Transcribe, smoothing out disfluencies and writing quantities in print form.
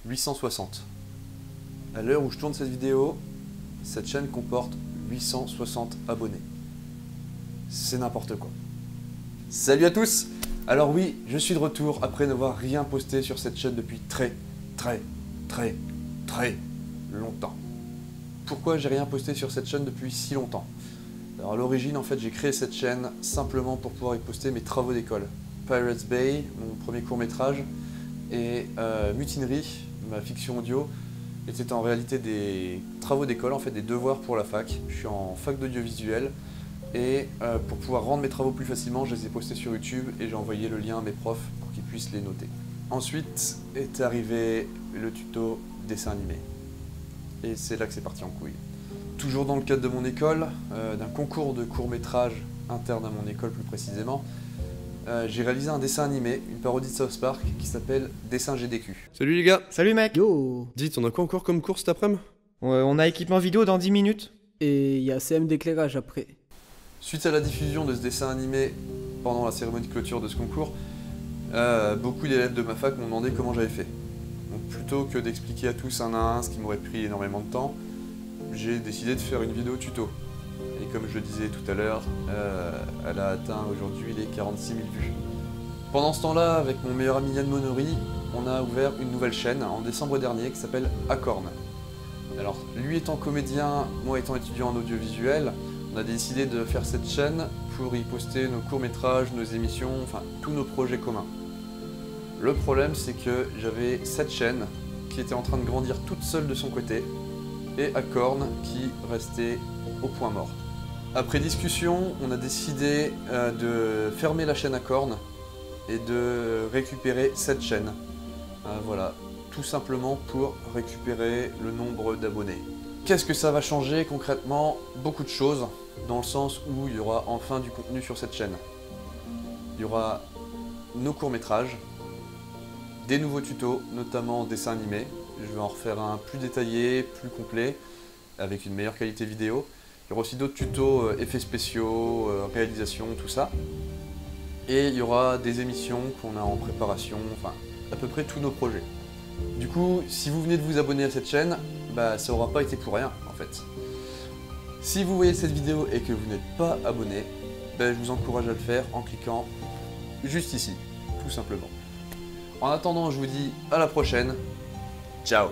860. À l'heure où je tourne cette vidéo, cette chaîne comporte 860 abonnés. C'est n'importe quoi. Salut à tous! Alors oui, je suis de retour après n'avoir rien posté sur cette chaîne depuis très longtemps. Pourquoi j'ai rien posté sur cette chaîne depuis si longtemps? Alors à l'origine, en fait, j'ai créé cette chaîne simplement pour pouvoir y poster mes travaux d'école. Pirates Bay, mon premier court-métrage, et Mutinerie, ma fiction audio, étaient en réalité des travaux d'école, en fait des devoirs pour la fac. Je suis en fac d'audiovisuel et pour pouvoir rendre mes travaux plus facilement, je les ai postés sur YouTube et j'ai envoyé le lien à mes profs pour qu'ils puissent les noter. Ensuite est arrivé le tuto dessin animé. Et c'est là que c'est parti en couille. Toujours dans le cadre de mon école, d'un concours de court-métrage interne à mon école plus précisément, j'ai réalisé un dessin animé, une parodie de South Park qui s'appelle Dessin GDQ. Salut les gars! Salut mec! Yo! Dites, on a quoi encore comme cours cet après-midi? On a équipement vidéo dans 10 minutes. Et il y a CM d'éclairage après. Suite à la diffusion de ce dessin animé pendant la cérémonie de clôture de ce concours, beaucoup d'élèves de ma fac m'ont demandé comment j'avais fait. Donc plutôt que d'expliquer à tous un à un, ce qui m'aurait pris énormément de temps, j'ai décidé de faire une vidéo tuto. Et comme je le disais tout à l'heure, elle a atteint aujourd'hui les 46 000 vues. Pendant ce temps-là, avec mon meilleur ami Yann Monori, on a ouvert une nouvelle chaîne en décembre dernier qui s'appelle Acorn. Alors, lui étant comédien, moi étant étudiant en audiovisuel, on a décidé de faire cette chaîne pour y poster nos courts-métrages, nos émissions, enfin tous nos projets communs. Le problème, c'est que j'avais cette chaîne qui était en train de grandir toute seule de son côté et Acorn qui restait au point mort. Après discussion, on a décidé de fermer la chaîne Acorn et de récupérer cette chaîne. Voilà, tout simplement pour récupérer le nombre d'abonnés. Qu'est-ce que ça va changer concrètement? Beaucoup de choses, dans le sens où il y aura enfin du contenu sur cette chaîne. Il y aura nos courts-métrages, des nouveaux tutos, notamment dessin animé. Je vais en refaire un plus détaillé, plus complet, avec une meilleure qualité vidéo. Il y aura aussi d'autres tutos, effets spéciaux, réalisation, tout ça. Et il y aura des émissions qu'on a en préparation, enfin à peu près tous nos projets. Du coup, si vous venez de vous abonner à cette chaîne, bah ça n'aura pas été pour rien en fait. Si vous voyez cette vidéo et que vous n'êtes pas abonné, bah, je vous encourage à le faire en cliquant juste ici, tout simplement. En attendant, je vous dis à la prochaine. Ciao!